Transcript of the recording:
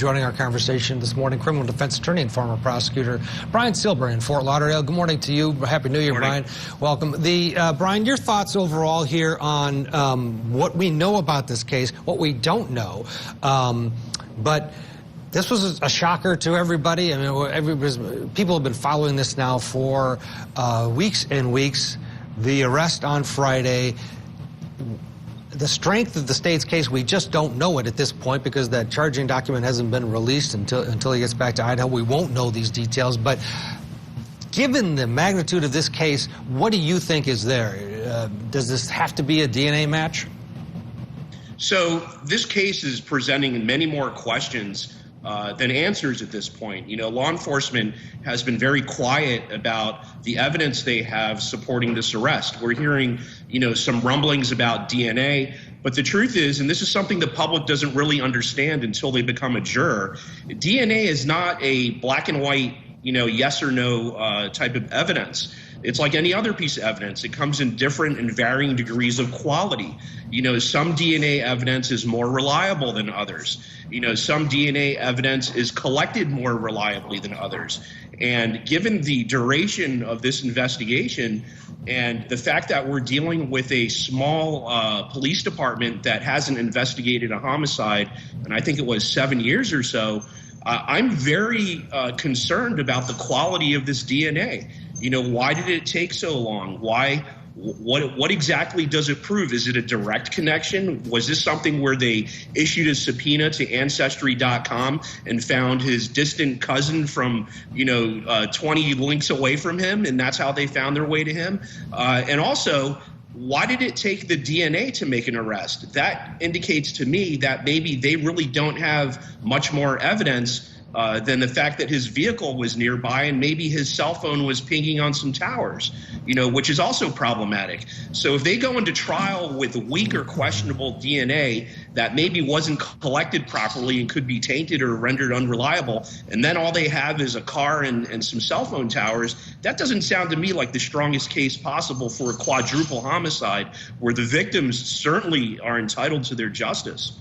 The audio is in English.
joining our conversation this morning, criminal defense attorney and former prosecutor Brian Silber in Fort Lauderdale. Good morning to you. Happy New Year, Brian. Welcome. Brian, your thoughts overall here on what we know about this case, what we don't know, but this was a shocker to everybody. I mean, people have been following this now for weeks and weeks. The arrest on Friday, the strength of the state's case, we just don't know it at this point because that charging document hasn't been released until he gets back to Idaho. We won't know these details, but given the magnitude of this case, what do you think is there? Does this have to be a DNA match? So this case is presenting many more questions than answers at this point. You know, law enforcement has been very quiet about the evidence they have supporting this arrest. We're hearing, you know, some rumblings about DNA, but the truth is, and this is something the public doesn't really understand until they become a juror, DNA is not a black and white, you know, yes or no type of evidence. It's like any other piece of evidence. It comes in different and varying degrees of quality. You know, some DNA evidence is more reliable than others. You know, some DNA evidence is collected more reliably than others. And given the duration of this investigation and the fact that we're dealing with a small police department that hasn't investigated a homicide, and I think it was 7 years or so, I'm very concerned about the quality of this DNA. You know, why did it take so long? Why? What exactly does it prove? Is it a direct connection? Was this something where they issued a subpoena to Ancestry.com and found his distant cousin from, 20 links away from him, and that's how they found their way to him? And also, why did it take the DNA to make an arrest? That indicates to me that maybe they really don't have much more evidence than the fact that his vehicle was nearby and maybe his cell phone was pinging on some towers, which is also problematic. So if they go into trial with weak or questionable DNA that maybe wasn't collected properly and could be tainted or rendered unreliable, and then all they have is a car and some cell phone towers, that doesn't sound to me like the strongest case possible for a quadruple homicide where the victims certainly are entitled to their justice.